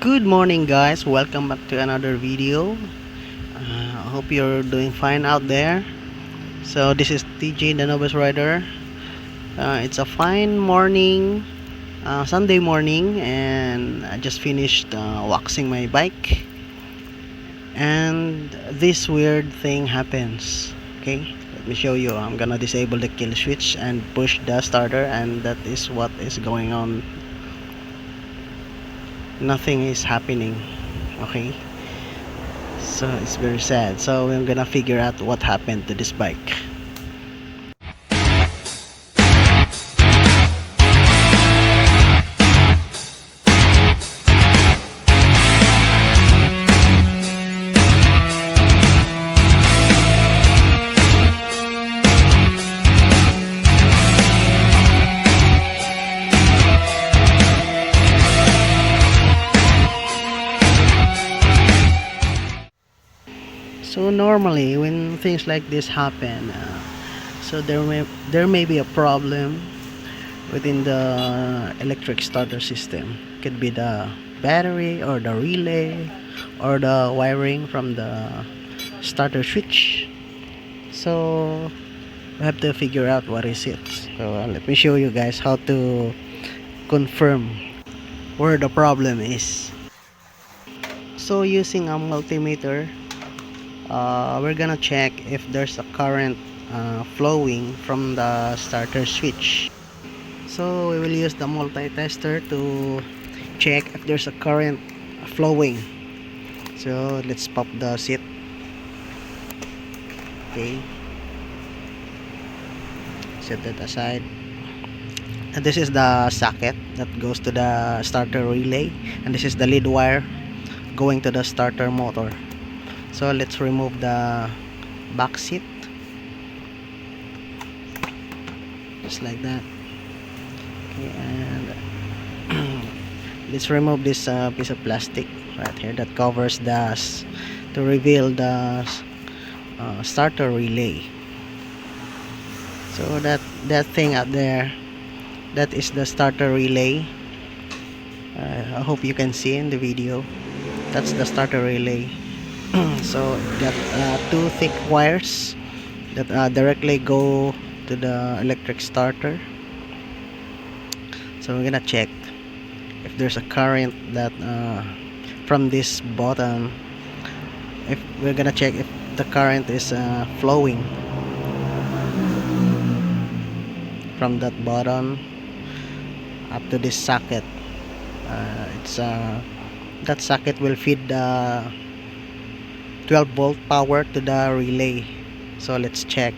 Good morning, guys. Welcome back to another video. I hope you're doing fine out there. So this is TJ, the novice rider. It's a fine morning, Sunday morning, and I just finished waxing my bike, and this weird thing happens. Okay, let me show you. I'm gonna disable the kill switch and push the starter, and that is what is going on. Nothing is happening. Okay, so it's very sad. So I'm gonna figure out what happened to this bike. So normally when things like this happen, so there may be a problem within the electric starter system. Could be the battery or the relay or the wiring from the starter switch. So we have to figure out what is it. So let me show you guys how to confirm where the problem is. So using a multimeter, we're gonna check if there's a current flowing from the starter switch. So we will use the multi-tester to check if there's a current flowing. So let's pop the seat. Okay, set that aside. And this is the socket that goes to the starter relay, and this is the lead wire going to the starter motor. So let's remove the back seat, just like that. Okay, and let's remove this piece of plastic right here that covers to reveal the starter relay. So that thing up there, that is the starter relay. I hope you can see in the video. That's the starter relay. So got two thick wires that directly go to the electric starter. So we're gonna check if there's a current that from this button. If we're gonna check if the current is flowing from that button up to this socket. It's that socket will feed the 12-volt power to the relay. So let's check.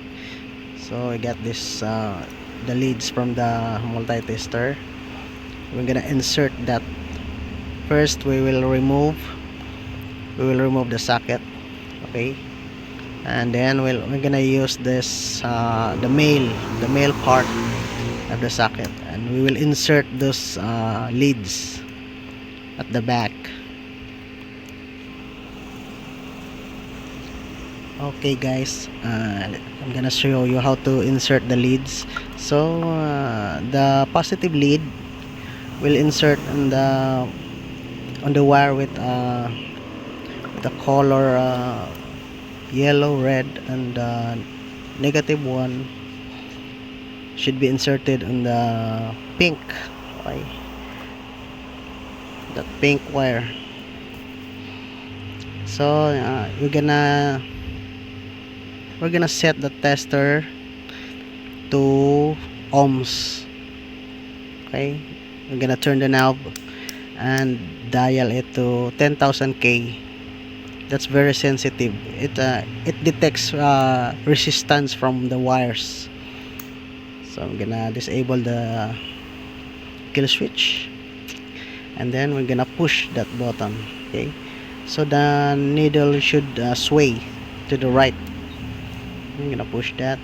So I got this the leads from the multi-tester. We're gonna insert that. First we will remove the socket. Okay, and then we're gonna use this the male part of the socket, and we will insert those leads at the back. Okay guys, I'm gonna show you how to insert the leads. So the positive lead will insert on the wire with the color yellow, red, and negative one should be inserted on the pink. Okay, that pink wire. So we're gonna set the tester to ohms. Okay, we're gonna turn the knob and dial it to 10,000 K. That's very sensitive. It detects resistance from the wires. So I'm gonna disable the kill switch, and then we're gonna push that button. Okay, so the needle should sway to the right. I'm gonna push that.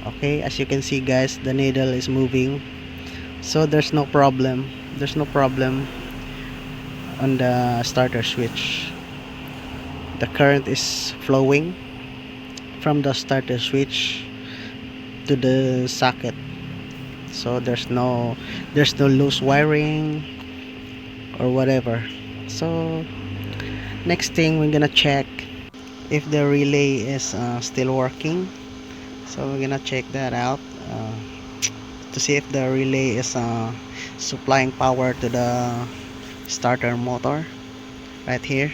Okay, as you can see guys, the needle is moving, so there's no problem on the starter switch. The current is flowing from the starter switch to the socket. So there's no loose wiring, or whatever. So next thing, we're gonna check if the relay is still working. So we're gonna check that out to see if the relay is supplying power to the starter motor right here.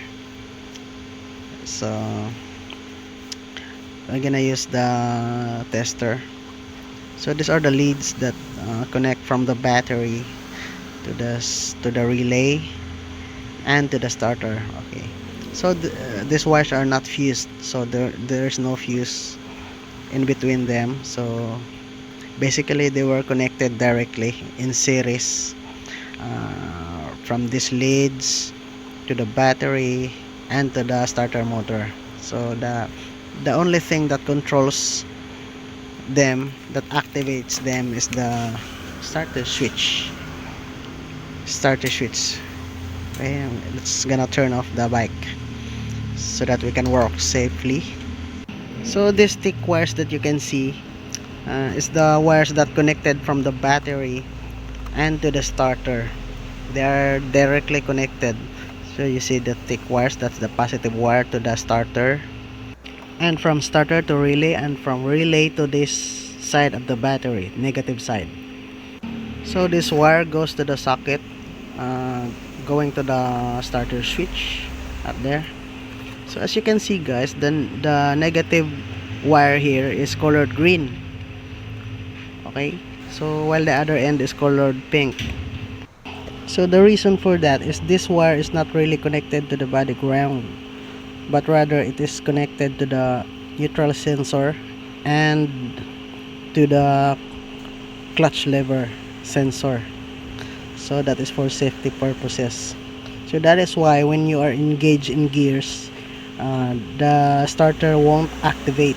So we're gonna use the tester. So these are the leads that connect from the battery to the relay and to the starter. Okay, so these wires are not fused, so there's no fuse in between them. So basically they were connected directly in series from these leads to the battery and to the starter motor. So the only thing that controls them, that activates them, is the starter switch. Okay, let's gonna turn off the bike so that we can work safely. So these thick wires that you can see is the wires that connected from the battery and to the starter. They are directly connected. So you see the thick wires, that's the positive wire to the starter, and from starter to relay, and from relay to this side of the battery, negative side. So this wire goes to the socket, going to the starter switch up there. So as you can see guys, the negative wire here is colored green. Okay, so while the other end is colored pink. So the reason for that is this wire is not really connected to the body ground, but rather it is connected to the neutral sensor and to the clutch lever sensor. So that is for safety purposes. So that is why when you are engaged in gears, the starter won't activate.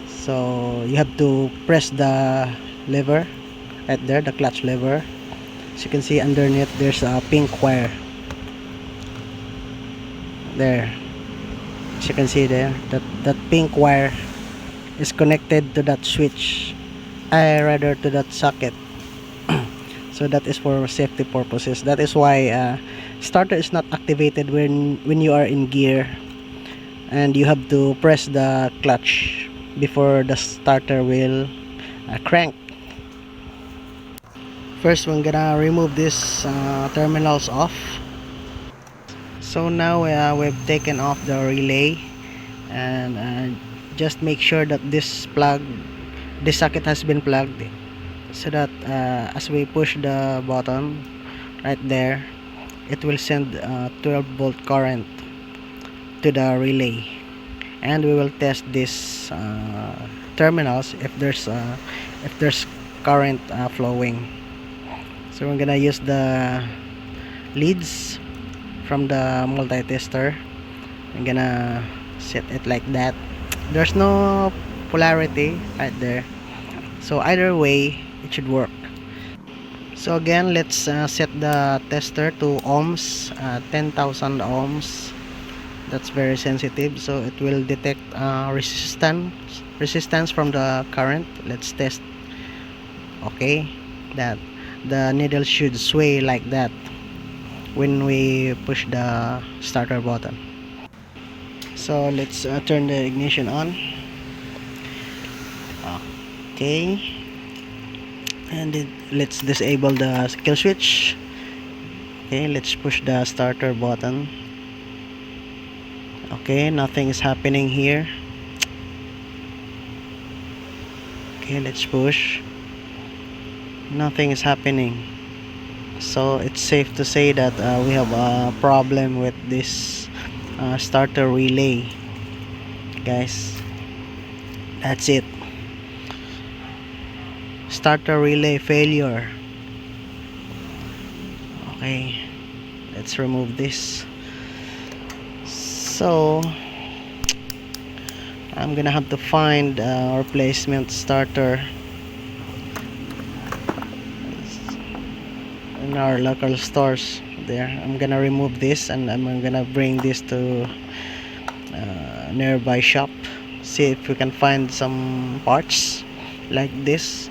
So you have to press the lever right there, the clutch lever. As you can see underneath, there's a pink wire there. As you can see there, that pink wire is connected to that switch, rather to that socket. So that is for safety purposes. That is why starter is not activated when you are in gear, and you have to press the clutch before the starter will crank. First, we're gonna remove these terminals off. So now we've taken off the relay, and just make sure that this socket has been plugged, so that as we push the button right there, it will send 12-volt current to the relay, and we will test these terminals if there's current flowing. So we're gonna use the leads from the multi-tester. I'm gonna set it like that. There's no polarity right there, so either way it should work. So again, let's set the tester to ohms, 10,000 ohms. That's very sensitive, so it will detect resistance from the current. Let's test. Okay, that the needle should sway like that when we push the starter button. So let's turn the ignition on. Okay, and let's disable the kill switch. Okay, let's push the starter button. Okay, nothing is happening here. Okay, let's push. Nothing is happening. So it's safe to say that we have a problem with this starter relay, guys. That's it. Starter relay failure. Okay, let's remove this. So I'm gonna have to find a replacement starter in our local stores there. I'm gonna remove this, and I'm gonna bring this to nearby shop, see if we can find some parts like this.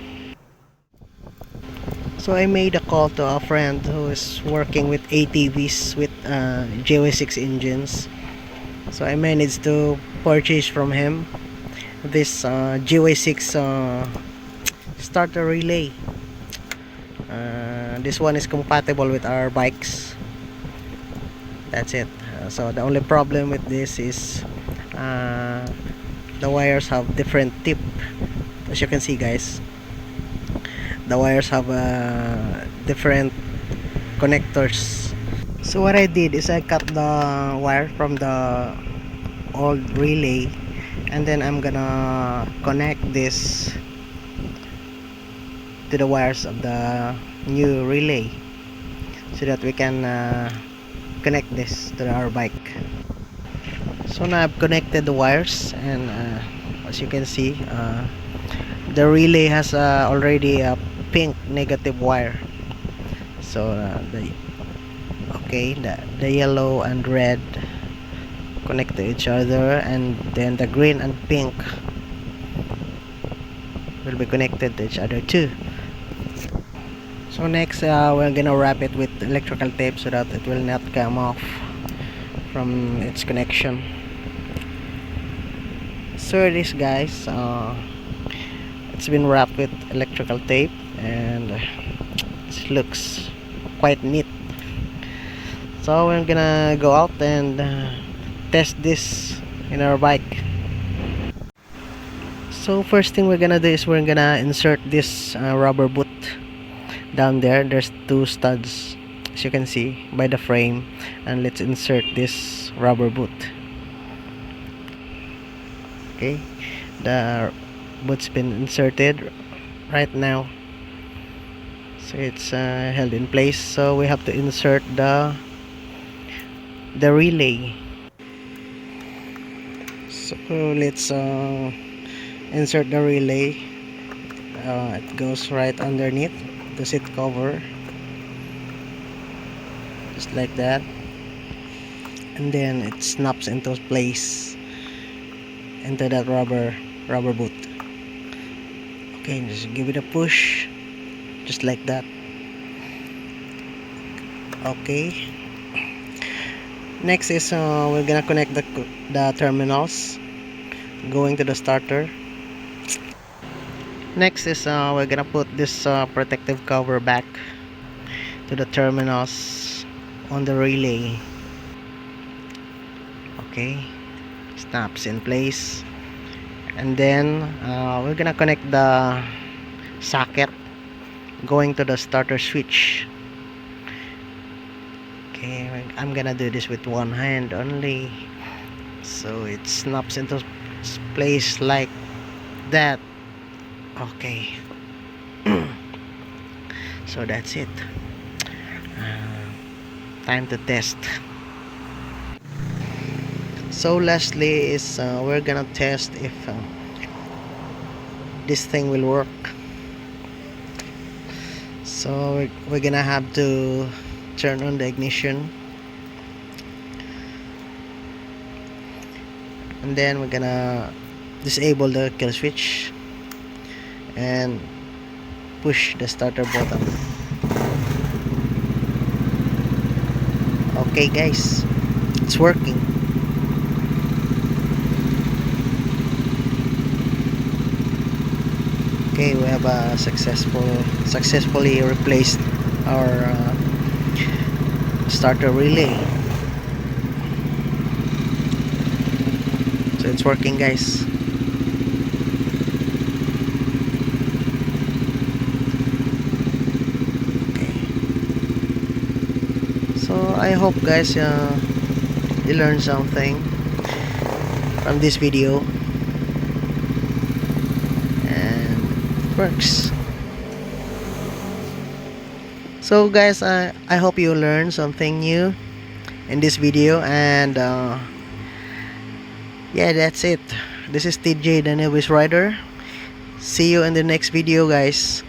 So I made a call to a friend who is working with ATVs with JY6 engines. So I managed to purchase from him this GY6 starter relay. This one is compatible with our bikes. That's it. So the only problem with this is the wires have different tip. As you can see, guys, the wires have different connectors. So what I did is I cut the wire from the old relay, and then I'm gonna connect this to the wires of the new relay so that we can connect this to our bike. So now I've connected the wires, and as you can see, the relay has already a pink negative wire. So the yellow and red connect to each other, and then the green and pink will be connected to each other too. So next, we're gonna wrap it with electrical tape so that it will not come off from its connection. So it is, guys. It's been wrapped with electrical tape, and it looks quite neat. So we're gonna go out and test this in our bike. So first thing we're gonna do is we're gonna insert this rubber boot down there. There's two studs, as you can see by the frame, and let's insert this rubber boot. Okay, the boot's been inserted right now, so it's held in place. So we have to insert the relay. So let's insert the relay. It goes right underneath the seat cover, just like that, and then it snaps into place into that rubber boot. Okay, just give it a push, just like that. Okay, next is we're gonna connect the terminals going to the starter. Next is we're gonna put this protective cover back to the terminals on the relay. Okay, snaps in place, and then we're gonna connect the socket going to the starter switch. Okay, I'm gonna do this with one hand only, so it snaps into place like that. Okay, so that's it. Time to test. So lastly is we're gonna test if this thing will work. So we're gonna have to turn on the ignition, and then we're gonna disable the kill switch and push the starter button. Okay, guys, it's working. Okay, we have successfully replaced our starter relay. So it's working, guys. Okay, so I hope, guys, you learned something from this video, and it works. So guys, I hope you learned something new in this video, and yeah, that's it. This is TJ, the Novice Rider. See you in the next video, guys.